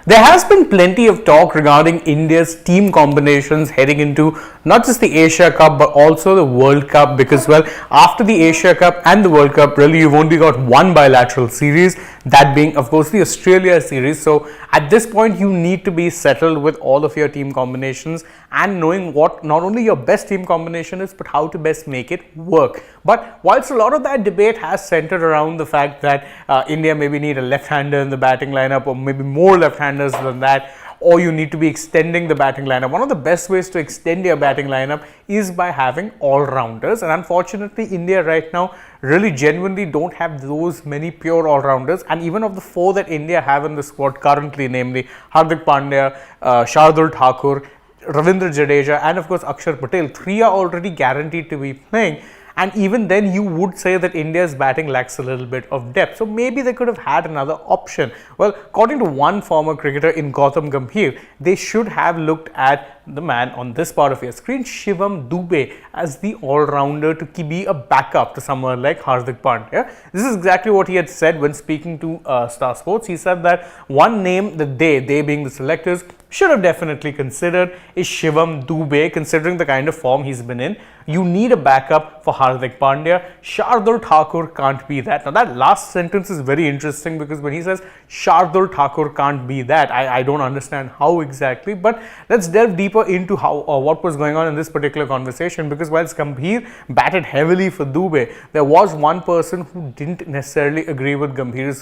There has been plenty of talk regarding India's team combinations heading into not just the Asia Cup but also the World Cup, because well, after the Asia Cup and the World Cup, really you've only got one bilateral series, that being of course the Australia series. So at this point you need to be settled with all of your team combinations and knowing what not only your best team combination is but how to best make it work. But whilst a lot of that debate has centered around the fact that India maybe need a left-hander in the batting lineup or maybe more left-handers than that, or you need to be extending the batting lineup. One of the best ways to extend your batting lineup is by having all-rounders, and unfortunately India right now really genuinely don't have those many pure all-rounders. And even of the four that India have in the squad currently, namely Hardik Pandya, Shardul Thakur, Ravindra Jadeja and of course Akshar Patel, three are already guaranteed to be playing. And even then you would say that India's batting lacks a little bit of depth. So maybe they could have had another option. Well, according to one former cricketer in Gautam Gambhir, they should have looked at the man on this part of your screen, Shivam Dube, as the all-rounder to be a backup to someone like Hardik Pandya. This is exactly what he had said when speaking to Star Sports. He said that one name that they being the selectors, should have definitely considered is Shivam Dube, considering the kind of form he's been in. You need a backup for Hardik Pandya. Shardul Thakur can't be that. Now that last sentence is very interesting, because when he says Shardul Thakur can't be that, I don't understand how exactly, but let's delve deeper into how what was going on in this particular conversation. Because whilst Gambhir batted heavily for Dube, there was one person who didn't necessarily agree with Gambhir's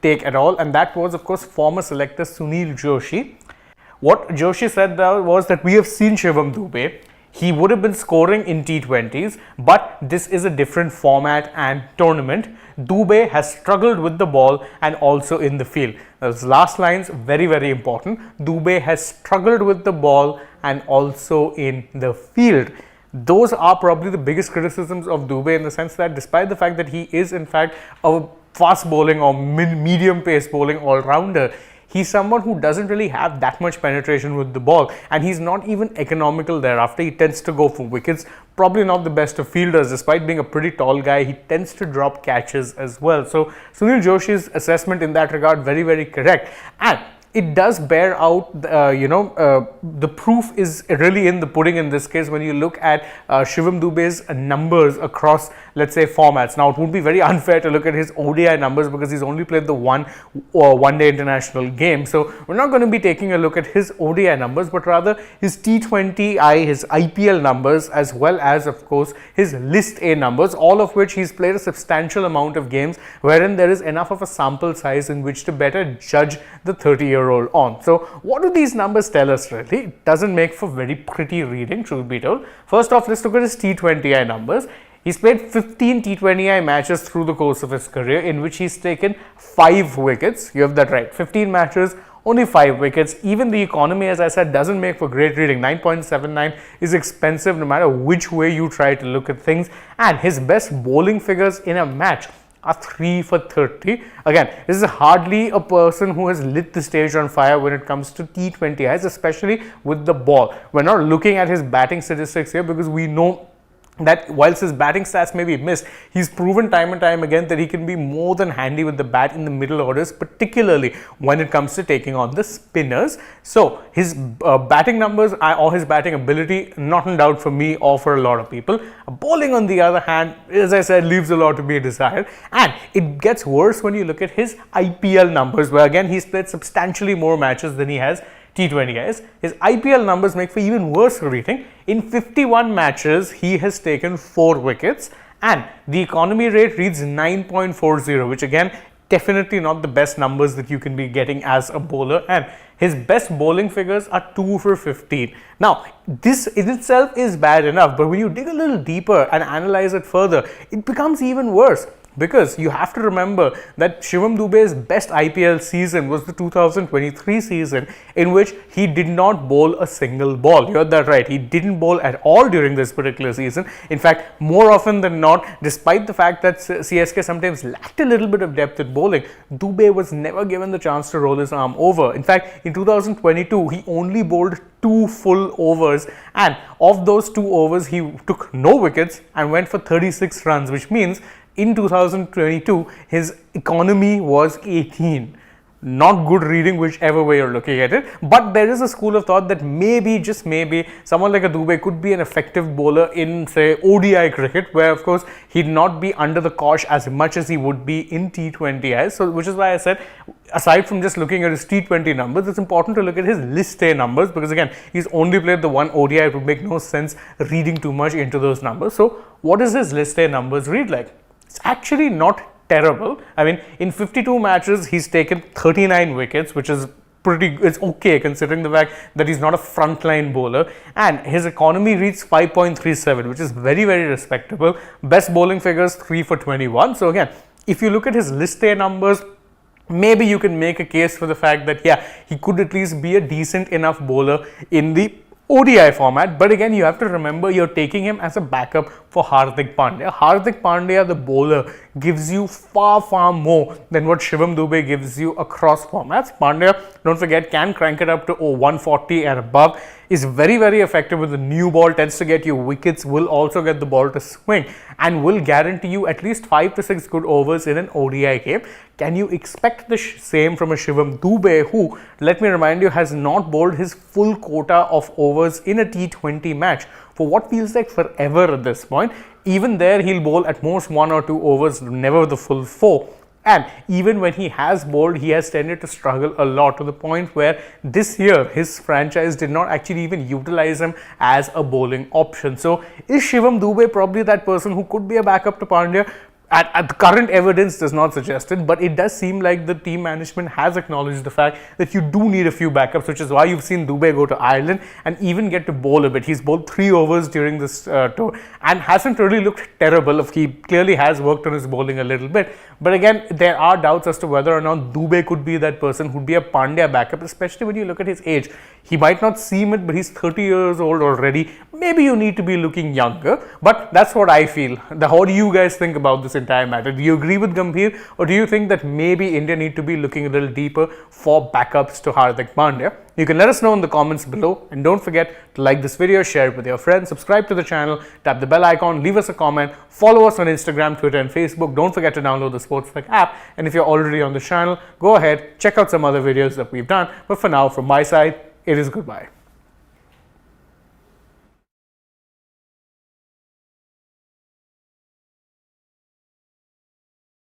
take at all, and that was of course former selector Sunil Joshi. What Joshi said was that we have seen Shivam Dube. He would have been scoring in T20s, but this is a different format and tournament. Dube has struggled with the ball and also in the field. Those last lines, very, very important. Dube has struggled with the ball and also in the field. Those are probably the biggest criticisms of Dube, in the sense that despite the fact that he is in fact a fast bowling or medium pace bowling all-rounder, he's someone who doesn't really have that much penetration with the ball, and he's not even economical thereafter. He tends to go for wickets, probably not the best of fielders. Despite being a pretty tall guy, he tends to drop catches as well. So Sunil Joshi's assessment in that regard, very, very correct. And it does bear out, the proof is really in the pudding in this case when you look at Shivam Dube's numbers across, let's say, formats. Now, it would be very unfair to look at his ODI numbers because he's only played the one-day international game. So, we're not going to be taking a look at his ODI numbers, but rather his T20I, his IPL numbers, as well as, of course, his List A numbers, all of which he's played a substantial amount of games wherein there is enough of a sample size in which to better judge the 30-year-old on. So what do these numbers tell us really? It doesn't make for very pretty reading, truth be told. First off, let's look at his T20I numbers. He's played 15 T20I matches through the course of his career, in which he's taken 5 wickets. You have that right. 15 matches, only 5 wickets. Even the economy, as I said, doesn't make for great reading. 9.79 is expensive no matter which way you try to look at things. And his best bowling figures in a match are 3 for 30. Again, this is hardly a person who has lit the stage on fire when it comes to T20Is, especially with the ball. We're not looking at his batting statistics here because we know that whilst his batting stats may be missed, he's proven time and time again that he can be more than handy with the bat in the middle orders, particularly when it comes to taking on the spinners. So his batting numbers or his batting ability, not in doubt for me or for a lot of people. Bowling, on the other hand, as I said, leaves a lot to be desired, and it gets worse when you look at his IPL numbers, where again he's played substantially more matches than he has T20Is. His IPL numbers make for even worse reading. In 51 matches, he has taken 4 wickets, and the economy rate reads 9.40, which again, definitely not the best numbers that you can be getting as a bowler. And his best bowling figures are 2 for 15. Now, this in itself is bad enough, but when you dig a little deeper and analyze it further, it becomes even worse. Because you have to remember that Shivam Dube's best IPL season was the 2023 season, in which he did not bowl a single ball. You heard that right. He didn't bowl at all during this particular season. In fact, more often than not, despite the fact that CSK sometimes lacked a little bit of depth at bowling, Dube was never given the chance to roll his arm over. In fact, in 2022, he only bowled 2 full overs, and of those 2 overs, he took no wickets and went for 36 runs, which means in 2022, his economy was 18. not good reading, whichever way you're looking at it. But there is a school of thought that maybe, just maybe, someone like a Dube could be an effective bowler in, say, ODI cricket, where of course he'd not be under the cosh as much as he would be in T20I. So, which is why I said, aside from just looking at his T20 numbers, it's important to look at his list A numbers, because again, he's only played the one ODI. It would make no sense reading too much into those numbers. So, what does his list A numbers read like? It's actually not terrible. I mean, in 52 matches, he's taken 39 wickets, which is it's okay considering the fact that he's not a frontline bowler, and his economy reads 5.37, which is very, very respectable. Best bowling figures 3 for 21. So again, if you look at his list A numbers, maybe you can make a case for the fact that yeah, he could at least be a decent enough bowler in the ODI format. But again, you have to remember, you're taking him as a backup for Hardik Pandya. Hardik Pandya, the bowler, gives you far, far more than what Shivam Dube gives you across formats. Pandya, don't forget, can crank it up to 140 and above, is very, very effective with the new ball, tends to get you wickets, will also get the ball to swing, and will guarantee you at least 5 to 6 good overs in an ODI game. Can you expect the same from a Shivam Dube, who, let me remind you, has not bowled his full quota of overs in a T20 match for what feels like forever at this point? Even there, he'll bowl at most 1 or 2 overs, never the full 4. And even when he has bowled, he has tended to struggle a lot, to the point where this year his franchise did not actually even utilize him as a bowling option. So is Shivam Dube probably that person who could be a backup to Pandya? At the current evidence does not suggest it, but it does seem like the team management has acknowledged the fact that you do need a few backups, which is why you've seen Dube go to Ireland and even get to bowl a bit. He's bowled 3 overs during this tour and hasn't really looked terrible. He clearly has worked on his bowling a little bit, but again, there are doubts as to whether or not Dube could be that person who'd be a Pandya backup, especially when you look at his age. He might not seem it, but he's 30 years old already. Maybe you need to be looking younger, but that's what I feel. How do you guys think about this entire matter? Do you agree with Gambhir, or do you think that maybe India need to be looking a little deeper for backups to Hardik Pandya? You can let us know in the comments below, and don't forget to like this video, share it with your friends, subscribe to the channel, tap the bell icon, leave us a comment, follow us on Instagram, Twitter and Facebook. Don't forget to download the SportsTech app, and if you're already on the channel, go ahead, check out some other videos that we've done. But for now, from my side, it is goodbye.